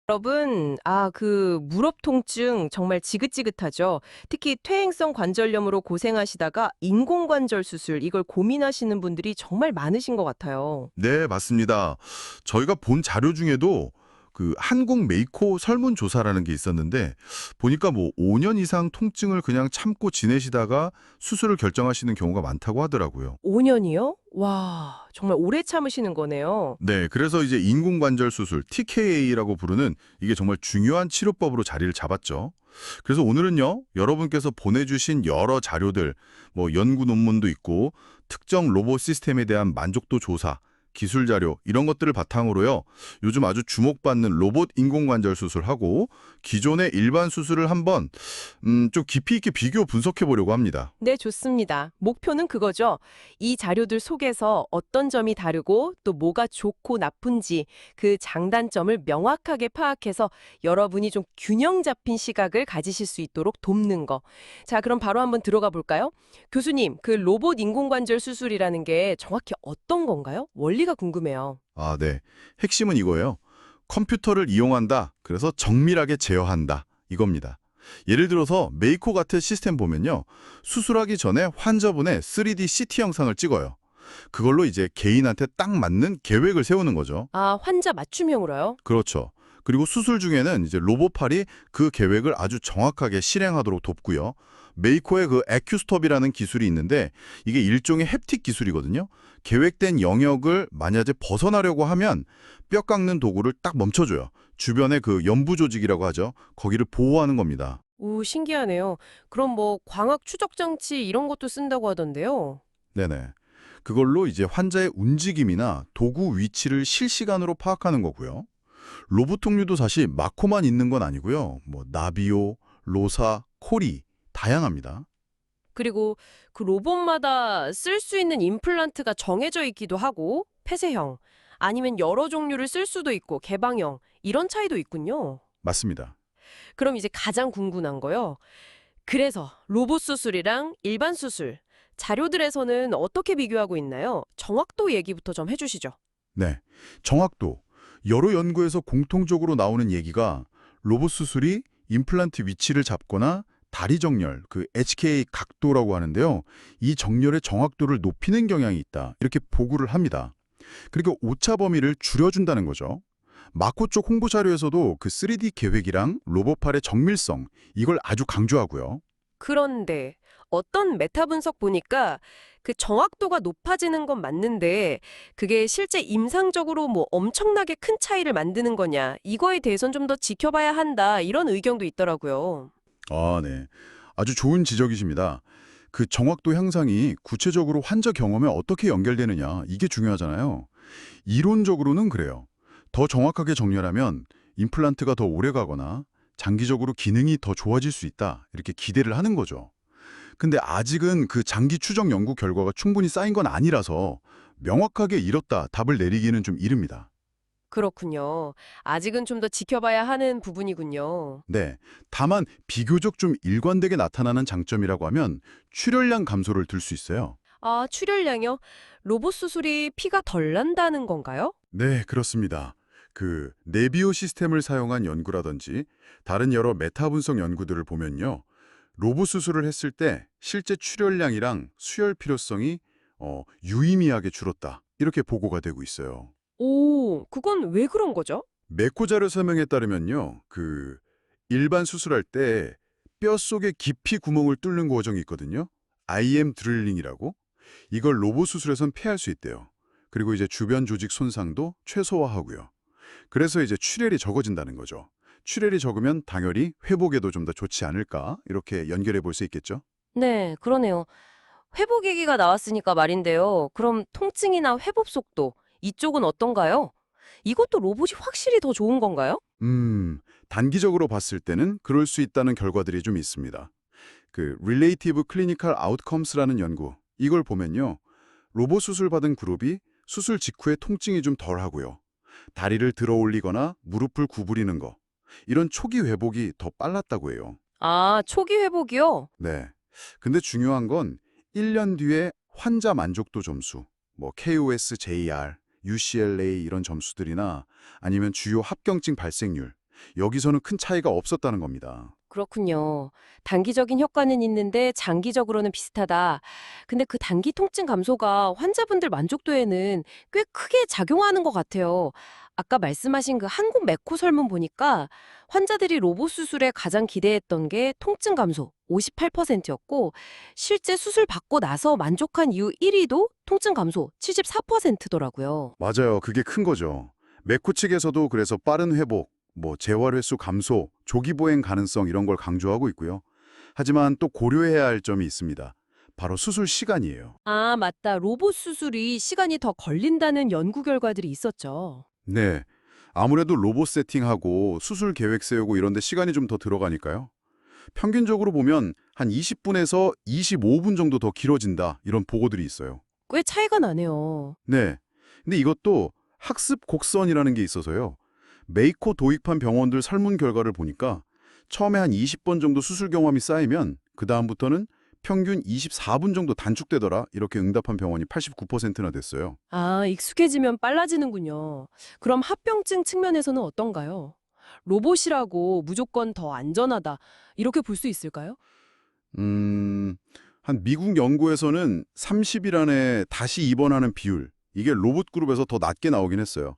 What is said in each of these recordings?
여러분, 그 무릎 통증 정말 지긋지긋하죠. 특히 퇴행성 관절염으로 고생하시다가 인공관절 수술 이걸 고민하시는 분들이 정말 많으신 것 같아요. 네, 맞습니다. 저희가 본 자료 중에도 그 한국 메이코 설문조사라는 게 있었는데 보니까 뭐 5년 이상 통증을 그냥 참고 지내시다가 수술을 결정하시는 경우가 많다고 하더라고요. 5년이요? 와, 정말 오래 참으시는 거네요. 네, 그래서 이제 인공관절 수술, TKA라고 부르는 이게 정말 중요한 치료법으로 자리를 잡았죠. 그래서 오늘은요, 여러분께서 보내주신 여러 자료들, 뭐 연구 논문도 있고, 특정 로봇 시스템에 대한 만족도 조사, 기술 자료, 이런 것들을 바탕으로요, 요즘 아주 주목받는 로봇 인공관절 수술하고 기존의 일반 수술을 한번, 좀 깊이 있게 비교 분석해 보려고 합니다. 네, 좋습니다. 목표는 그거죠. 이 자료들 속에서 어떤 점이 다르고 또 뭐가 좋고 나쁜지 그 장단점을 명확하게 파악해서 여러분이 좀 균형 잡힌 시각을 가지실 수 있도록 돕는 거. 자, 그럼 바로 한번 들어가 볼까요? 교수님, 그 로봇 인공관절 수술이라는 게 정확히 어떤 건가요? 원리가 궁금해요. 아, 네. 핵심은 이거예요. 컴퓨터를 이용한다. 그래서 정밀하게 제어한다. 이겁니다. 예를 들어서 메이코 같은 시스템 보면요. 수술하기 전에 환자분의 3D CT 영상을 찍어요. 그걸로 이제 개인한테 딱 맞는 계획을 세우는 거죠. 아, 환자 맞춤형으로요? 그렇죠. 그리고 수술 중에는 이제 로봇팔이 그 계획을 아주 정확하게 실행하도록 돕고요. 메이코의 그 에큐스톱이라는 기술이 있는데 이게 일종의 햅틱 기술이거든요. 계획된 영역을 만약에 벗어나려고 하면 뼈 깎는 도구를 딱 멈춰줘요. 주변의 그 연부 조직이라고 하죠. 거기를 보호하는 겁니다. 오, 신기하네요. 그럼 뭐 광학 추적 장치 이런 것도 쓴다고 하던데요. 네네. 그걸로 이제 환자의 움직임이나 도구 위치를 실시간으로 파악하는 거고요. 로봇 통류도 사실 마코만 있는 건 아니고요. 뭐 나비오, 로사, 코리 다양합니다. 그리고 그 로봇마다 쓸 수 있는 임플란트가 정해져 있기도 하고, 폐쇄형, 아니면 여러 종류를 쓸 수도 있고, 개방형, 이런 차이도 있군요. 맞습니다. 그럼 이제 가장 궁금한 거요. 그래서 로봇 수술이랑 일반 수술, 자료들에서는 어떻게 비교하고 있나요? 정확도 얘기부터 좀 해주시죠. 네. 정확도. 여러 연구에서 공통적으로 나오는 얘기가 로봇 수술이 임플란트 위치를 잡거나 다리 정렬, 그 HK 각도라고 하는데요. 이 정렬의 정확도를 높이는 경향이 있다. 이렇게 보고를 합니다. 그리고 오차 범위를 줄여준다는 거죠. 마코 쪽 홍보 자료에서도 그 3D 계획이랑 로봇팔의 정밀성, 이걸 아주 강조하고요. 그런데 어떤 메타 분석 보니까 그 정확도가 높아지는 건 맞는데 그게 실제 임상적으로 뭐 엄청나게 큰 차이를 만드는 거냐 이거에 대해선 좀 더 지켜봐야 한다 이런 의견도 있더라고요. 아, 네. 아주 좋은 지적이십니다. 그 정확도 향상이 구체적으로 환자 경험에 어떻게 연결되느냐, 이게 중요하잖아요. 이론적으로는 그래요. 더 정확하게 정렬하면 임플란트가 더 오래 가거나 장기적으로 기능이 더 좋아질 수 있다. 이렇게 기대를 하는 거죠. 근데 아직은 그 장기 추적 연구 결과가 충분히 쌓인 건 아니라서 명확하게 이렇다 답을 내리기는 좀 이릅니다. 그렇군요. 아직은 좀 더 지켜봐야 하는 부분이군요. 네. 다만 비교적 좀 일관되게 나타나는 장점이라고 하면 출혈량 감소를 들 수 있어요. 아, 출혈량이요? 로봇 수술이 피가 덜 난다는 건가요? 네, 그렇습니다. 그 네비오 시스템을 사용한 연구라든지 다른 여러 메타 분석 연구들을 보면요. 로봇 수술을 했을 때 실제 출혈량이랑 수혈 필요성이 유의미하게 줄었다. 이렇게 보고가 되고 있어요. 오, 그건 왜 그런 거죠? 메코 자료 설명에 따르면요. 그 일반 수술할 때 뼈 속에 깊이 구멍을 뚫는 과정이 있거든요. IM 드릴링이라고. 이걸 로봇 수술에선 피할 수 있대요. 그리고 이제 주변 조직 손상도 최소화하고요. 그래서 이제 출혈이 적어진다는 거죠. 출혈이 적으면 당연히 회복에도 좀 더 좋지 않을까? 이렇게 연결해 볼 수 있겠죠? 네, 그러네요. 회복 얘기가 나왔으니까 말인데요. 그럼 통증이나 회복 속도, 이쪽은 어떤가요? 이것도 로봇이 확실히 더 좋은 건가요? 단기적으로 봤을 때는 그럴 수 있다는 결과들이 좀 있습니다. 그 Relative Clinical Outcomes라는 연구, 이걸 보면요. 로봇 수술 받은 그룹이 수술 직후에 통증이 좀 덜하고요. 다리를 들어 올리거나 무릎을 구부리는 거, 이런 초기 회복이 더 빨랐다고 해요. 아, 초기 회복이요? 네. 근데 중요한 건 1년 뒤에 환자 만족도 점수, 뭐 KOS, JR, UCLA 이런 점수들이나 아니면 주요 합병증 발생률, 여기서는 큰 차이가 없었다는 겁니다. 그렇군요. 단기적인 효과는 있는데 장기적으로는 비슷하다. 근데 그 단기 통증 감소가 환자분들 만족도에는 꽤 크게 작용하는 것 같아요. 아까 말씀하신 그 한국 메코 설문 보니까 환자들이 로봇 수술에 가장 기대했던 게 통증 감소 58%였고 실제 수술 받고 나서 만족한 이유 1위도 통증 감소 74%더라고요. 맞아요. 그게 큰 거죠. 메코 측에서도 그래서 빠른 회복, 재활 횟수 감소, 조기 보행 가능성 이런 걸 강조하고 있고요. 하지만 또 고려해야 할 점이 있습니다. 바로 수술 시간이에요. 아, 맞다. 로봇 수술이 시간이 더 걸린다는 연구 결과들이 있었죠. 네. 아무래도 로봇 세팅하고 수술 계획 세우고 이런 데 시간이 좀 더 들어가니까요. 평균적으로 보면 한 20분에서 25분 정도 더 길어진다 이런 보고들이 있어요. 꽤 차이가 나네요. 네. 근데 이것도 학습 곡선이라는 게 있어서요. 메이코 도입한 병원들 설문 결과를 보니까 처음에 한 20번 정도 수술 경험이 쌓이면 그다음부터는 평균 24분 정도 단축되더라. 이렇게 응답한 병원이 89%나 됐어요. 아, 익숙해지면 빨라지는군요. 그럼 합병증 측면에서는 어떤가요? 로봇이라고 무조건 더 안전하다. 이렇게 볼 수 있을까요? 음, 한 미국 연구에서는 30일 안에 다시 입원하는 비율, 이게 로봇 그룹에서 더 낮게 나오긴 했어요.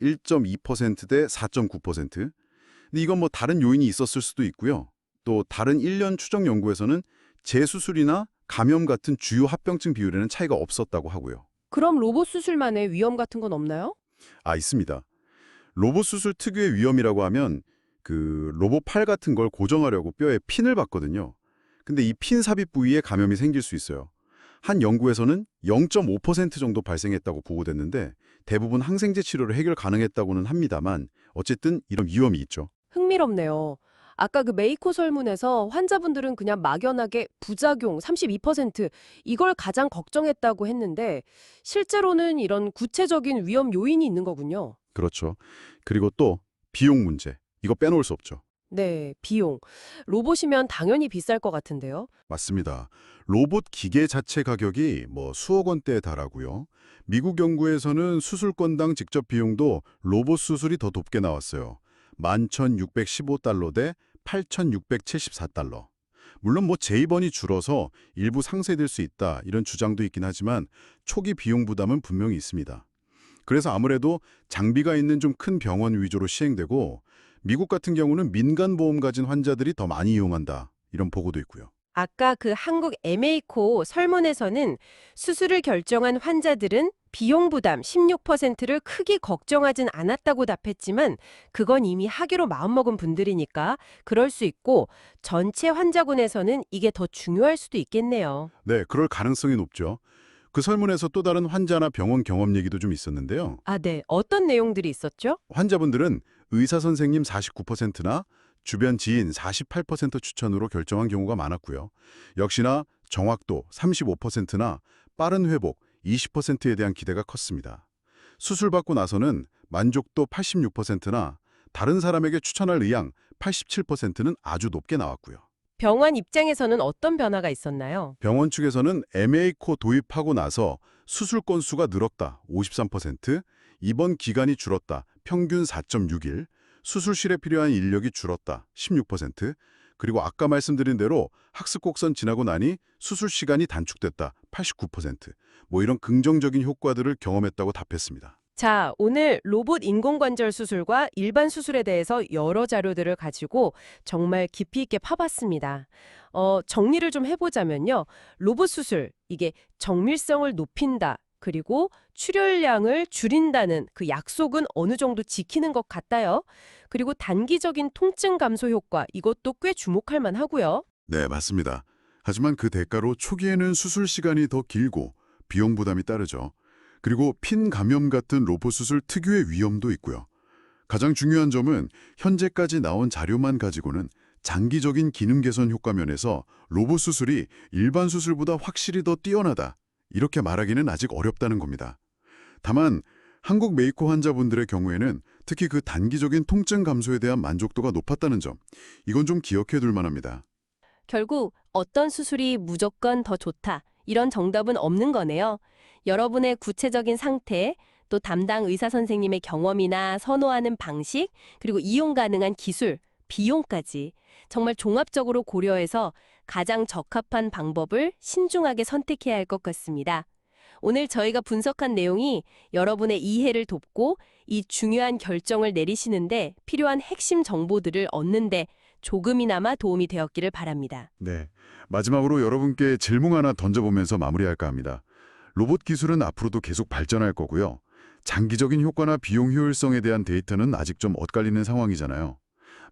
1.2%대 4.9%. 근데 이건 다른 요인이 있었을 수도 있고요. 또 다른 1년 추정 연구에서는 재수술이나 감염 같은 주요 합병증 비율에는 차이가 없었다고 하고요. 그럼 로봇 수술만의 위험 같은 건 없나요? 있습니다. 로봇 수술 특유의 위험이라고 하면 그 로봇 팔 같은 걸 고정하려고 뼈에 핀을 박거든요. 근데 이 핀 삽입 부위에 감염이 생길 수 있어요. 한 연구에서는 0.5% 정도 발생했다고 보고됐는데 대부분 항생제 치료로 해결 가능했다고는 합니다만 어쨌든 이런 위험이 있죠. 흥미롭네요. 아까 그 메이코 설문에서 환자분들은 그냥 막연하게 부작용 32% 이걸 가장 걱정했다고 했는데 실제로는 이런 구체적인 위험 요인이 있는 거군요. 그렇죠. 그리고 또 비용 문제. 이거 빼놓을 수 없죠. 네, 비용. 로봇이면 당연히 비쌀 것 같은데요. 맞습니다. 로봇 기계 자체 가격이 수억 원대에 달하고요. 미국 연구에서는 수술건당 직접 비용도 로봇 수술이 더 높게 나왔어요. 11,615달러 대 8,674달러. 물론 재입원이 줄어서 일부 상쇄될 수 있다 이런 주장도 있긴 하지만 초기 비용 부담은 분명히 있습니다. 그래서 아무래도 장비가 있는 좀 큰 병원 위주로 시행되고 미국 같은 경우는 민간 보험 가진 환자들이 더 많이 이용한다 이런 보고도 있고요. 아까 그 한국 에메이코 설문에서는 수술을 결정한 환자들은 비용 부담 16%를 크게 걱정하진 않았다고 답했지만 그건 이미 하기로 마음먹은 분들이니까 그럴 수 있고 전체 환자군에서는 이게 더 중요할 수도 있겠네요. 네, 그럴 가능성이 높죠. 그 설문에서 또 다른 환자나 병원 경험 얘기도 좀 있었는데요. 아, 네. 어떤 내용들이 있었죠? 환자분들은 의사 선생님 49%나 주변 지인 48% 추천으로 결정한 경우가 많았고요. 역시나 정확도 35%나 빠른 회복 20%에 대한 기대가 컸습니다. 수술받고 나서는 만족도 86%나 다른 사람에게 추천할 의향 87%는 아주 높게 나왔고요. 병원 입장에서는 어떤 변화가 있었나요? 병원 측에서는 MA코 도입하고 나서 수술 건수가 늘었다 53%, 입원 기간이 줄었다 평균 4.6일, 수술실에 필요한 인력이 줄었다 16%, 그리고 아까 말씀드린 대로 학습 곡선 지나고 나니 수술 시간이 단축됐다 89%, 이런 긍정적인 효과들을 경험했다고 답했습니다. 자, 오늘 로봇 인공관절 수술과 일반 수술에 대해서 여러 자료들을 가지고 정말 깊이 있게 파봤습니다. 정리를 좀 해보자면요. 로봇 수술, 이게 정밀성을 높인다. 그리고 출혈량을 줄인다는 그 약속은 어느 정도 지키는 것 같아요. 그리고 단기적인 통증 감소 효과, 이것도 꽤 주목할 만하고요. 네, 맞습니다. 하지만 그 대가로 초기에는 수술 시간이 더 길고 비용 부담이 따르죠. 그리고 핀 감염 같은 로봇 수술 특유의 위험도 있고요. 가장 중요한 점은 현재까지 나온 자료만 가지고는 장기적인 기능 개선 효과 면에서 로봇 수술이 일반 수술보다 확실히 더 뛰어나다. 이렇게 말하기는 아직 어렵다는 겁니다. 다만 한국 메이코 환자분들의 경우에는 특히 그 단기적인 통증 감소에 대한 만족도가 높았다는 점, 이건 좀 기억해 둘 만합니다. 결국 어떤 수술이 무조건 더 좋다. 이런 정답은 없는 거네요. 여러분의 구체적인 상태, 또 담당 의사 선생님의 경험이나 선호하는 방식, 그리고 이용 가능한 기술, 비용까지 정말 종합적으로 고려해서 가장 적합한 방법을 신중하게 선택해야 할 것 같습니다. 오늘 저희가 분석한 내용이 여러분의 이해를 돕고 이 중요한 결정을 내리시는데 필요한 핵심 정보들을 얻는데 조금이나마 도움이 되었기를 바랍니다. 네. 마지막으로 여러분께 질문 하나 던져보면서 마무리할까 합니다. 로봇 기술은 앞으로도 계속 발전할 거고요. 장기적인 효과나 비용 효율성에 대한 데이터는 아직 좀 엇갈리는 상황이잖아요.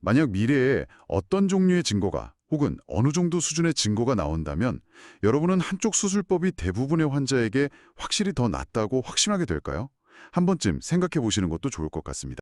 만약 미래에 어떤 종류의 증거가 혹은 어느 정도 수준의 증거가 나온다면 여러분은 한쪽 수술법이 대부분의 환자에게 확실히 더 낫다고 확신하게 될까요? 한 번쯤 생각해 보시는 것도 좋을 것 같습니다.